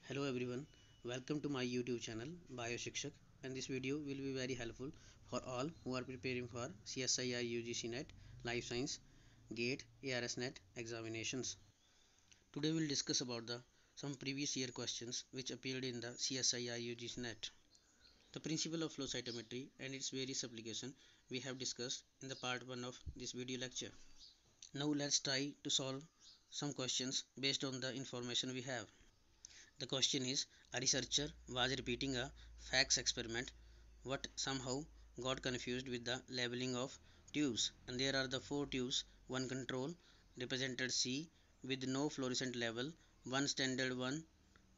Hello everyone, welcome to my YouTube channel BioShikshak, and this video will be very helpful for all who are preparing for CSIR UGC NET, Life Science, GATE, ARS NET examinations. Today we will discuss about the some previous year questions which appeared in the CSIR UGC NET. The principle of flow cytometry and its various application we have discussed in the part 1 of this video lecture. Now let's try to solve some questions based on the information we have. The question is, a researcher was repeating a FACS experiment but somehow got confused with the labeling of tubes, and there are the four tubes, one control represented C with no fluorescent level, one standard one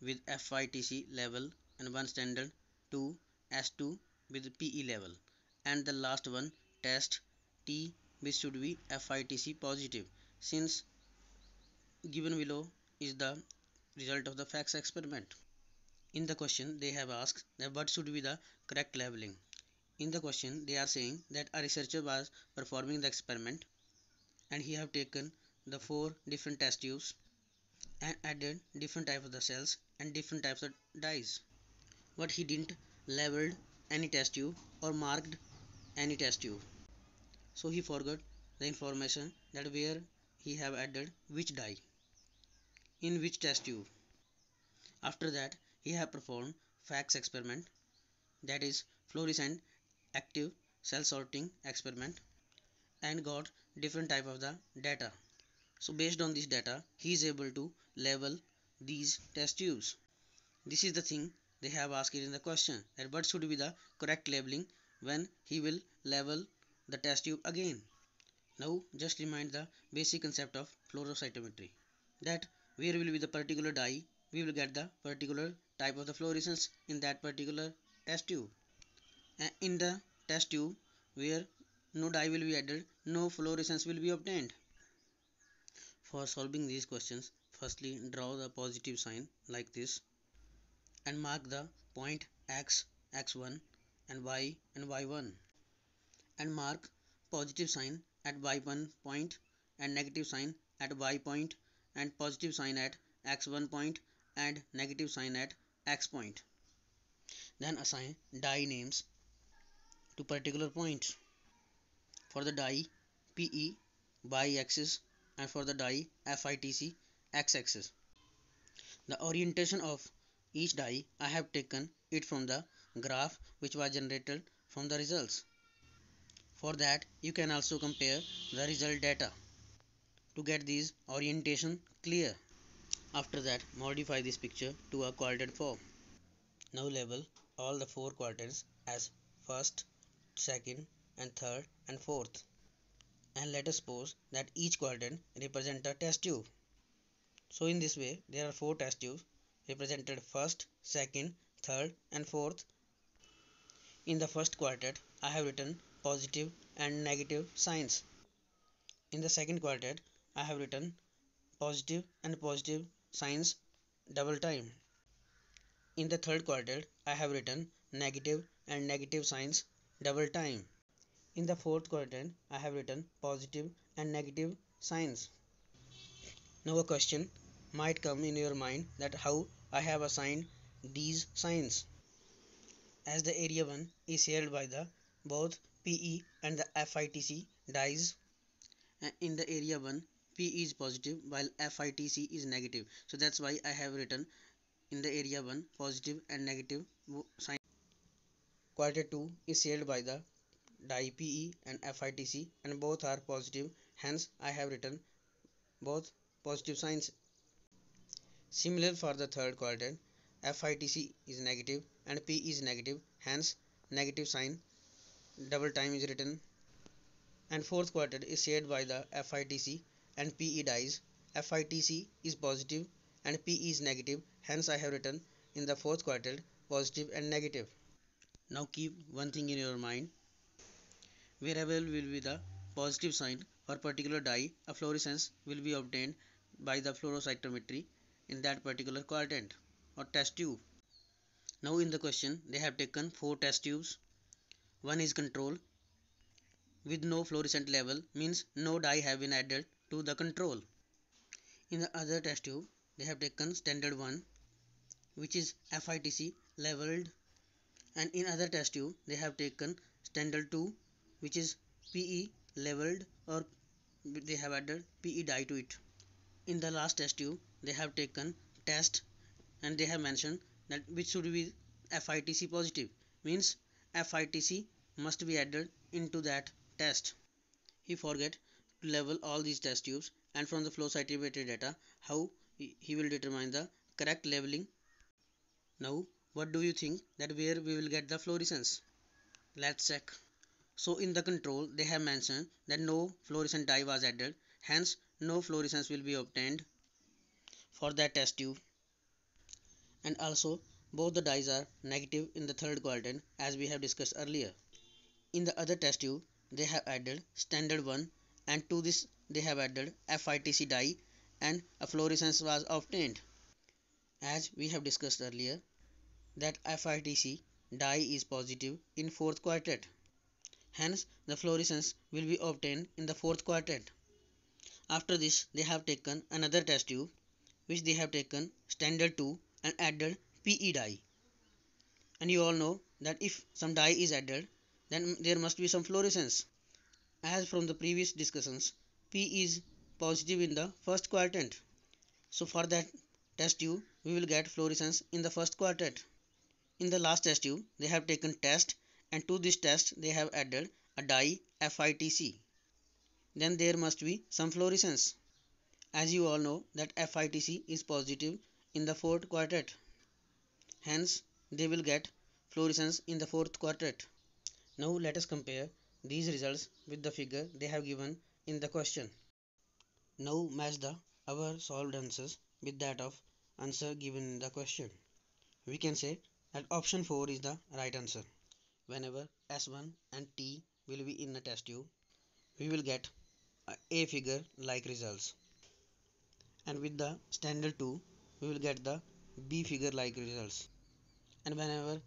with FITC level, and one standard 2 S2 with PE level, and the last one test T which should be FITC positive. Since given below is the result of the FACS experiment. In the question they have asked that what should be the correct labeling. In the question they are saying that a researcher was performing the experiment and he have taken the four different test tubes and added different types of the cells and different types of dyes. But he didn't labeled any test tube or marked any test tube. So he forgot the information that where he have added which dye in which test tube. After that he have performed FACS experiment, that is fluorescent active cell sorting experiment, and got different type of the data. So based on this data he is able to label these test tubes. This is the thing they have asked in the question, that what should be the correct labeling when he will label the test tube again. Now just remind the basic concept of flow cytometry, that where will be the particular dye we will get the particular type of the fluorescence in that particular test tube, and in the test tube where no dye will be added, no fluorescence will be obtained. For solving these questions, firstly draw the positive sign like this and mark the point x, x1 and y1, and mark positive sign at y1 point and negative sign at y point and positive sign at x1 point and negative sign at x point. Then assign dye names to particular points. For the dye PE y axis and for the dye FITC x axis. The orientation of each dye I have taken it from the graph which was generated from the results. For that you can also compare the result data to get these orientation clear. After that modify this picture to a quadrant form. Now label all the four quadrants as first, second and third and fourth, and let us suppose that each quadrant represents a test tube. So in this way there are four test tubes represented first, second, third and fourth. In the first quadrant I have written positive and negative signs. In the second quadrant I have written positive and positive signs double time. In the third quadrant I have written negative and negative signs double time. In the fourth quadrant I have written positive and negative signs. Now a question might come in your mind that how I have assigned these signs. As the area 1 is shared by the both PE and the FITC dyes, in the area 1 PE is positive while FITC is negative, so that's why I have written in the area 1 positive and negative sign. Quarter 2 is shared by the dye PE and FITC and both are positive, hence I have written both positive signs. Similar for the third quadrant, FITC is negative and P is negative, hence negative sign double time is written. And fourth quadrant is shared by the FITC and PE dyes. FITC is positive and PE is negative, hence I have written in the fourth quadrant positive and negative. Now keep one thing in your mind, wherever will be the positive sign for particular dye, a fluorescence will be obtained by the fluorocytometry in that particular quadrant or test tube. Now in the question they have taken four test tubes. One is control with no fluorescent level, means no dye have been added to the control. In the other test tube they have taken standard one which is FITC leveled, and in other test tube they have taken standard 2 which is PE leveled, or they have added PE dye to it. In the last test tube they have taken test and they have mentioned that which should be FITC positive, means FITC must be added into that test. He forget to level all these test tubes, and from the flow cytometry data how he will determine the correct leveling. Now what do you think that where we will get the fluorescence? Let's check. So in the control they have mentioned that no fluorescent dye was added, hence no fluorescence will be obtained for that test tube. And also both the dyes are negative in the third quadrant as we have discussed earlier. In the other test tube they have added standard 1, and to this they have added FITC dye and a fluorescence was obtained. As we have discussed earlier that FITC dye is positive in fourth quadrant, hence the fluorescence will be obtained in the fourth quadrant. After this they have taken another test tube which they have taken standard 2 and added PE dye. And you all know that if some dye is added then there must be some fluorescence. As from the previous discussions, P is positive in the first quadrant. So for that test tube we will get fluorescence in the first quadrant. In the last test tube they have taken test, and to this test they have added a dye FITC. Then there must be some fluorescence. As you all know that FITC is positive in the fourth quadrant. Hence they will get fluorescence in the fourth quadrant. Now let us compare these results with the figure they have given in the question. Now match the our solved answers with that of answer given in the question. We can say that option 4 is the right answer. Whenever S1 and T will be in a test tube, we will get A figure like results, and with the standard 2 we will get the B figure like results. And whenever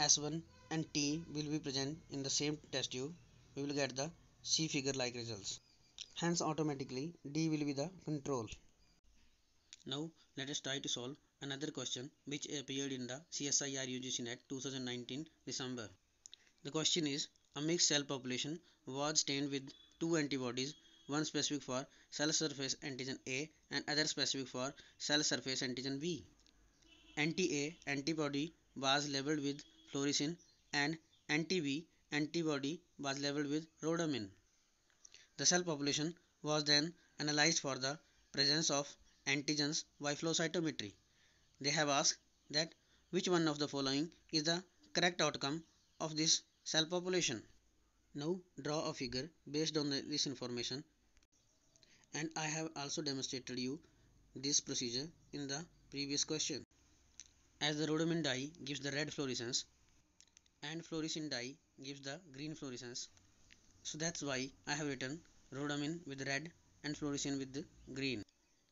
S1 and T will be present in the same test tube, we will get the C figure like results. Hence automatically D will be the control. Now let us try to solve another question which appeared in the CSIR UGC NET 2019 December. The question is, a mixed cell population was stained with two antibodies, one specific for cell surface antigen A and other specific for cell surface antigen B. Anti-A antibody was labeled with fluorescein and anti-B antibody was labeled with rhodamin. The cell population was then analyzed for the presence of antigens by flow cytometry. They have asked that which one of the following is the correct outcome of this cell population. Now draw a figure based on this information, and I have also demonstrated you this procedure in the previous question. As the rhodamin dye gives the red fluorescence and fluorescein dye gives the green fluorescence, so that's why I have written rhodamin with red and fluorescein with green.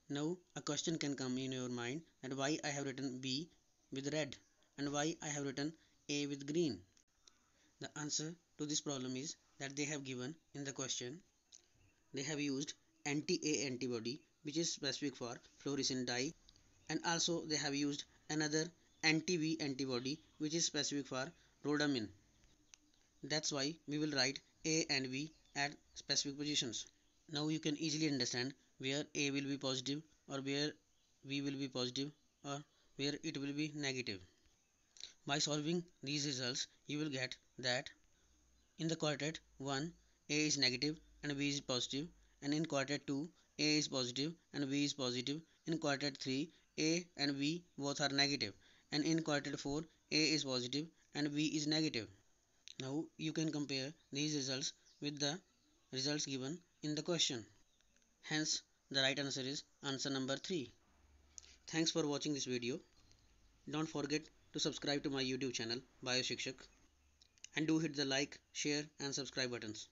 Now a question can come in your mind that why I have written B with red and why I have written A with green. The answer to this problem is that they have given in the question they have used anti-A antibody which is specific for fluorescein dye, and also they have used another anti-B antibody which is specific for rhodamin. That's why we will write A and B at specific positions. Now you can easily understand where A will be positive or where B will be positive or where it will be negative. By solving these results you will get that in the quadrant 1 A is negative and B is positive, and in quadrant 2 A is positive and B is positive, in quadrant 3 A and B both are negative, and in quadrant 4 A is positive and B is negative. Now you can compare these results with the results given in the question. Hence the right answer is answer number 3. Thanks for watching this video. Don't forget to subscribe to my YouTube channel BioShikshak, and do hit the like, share and subscribe buttons.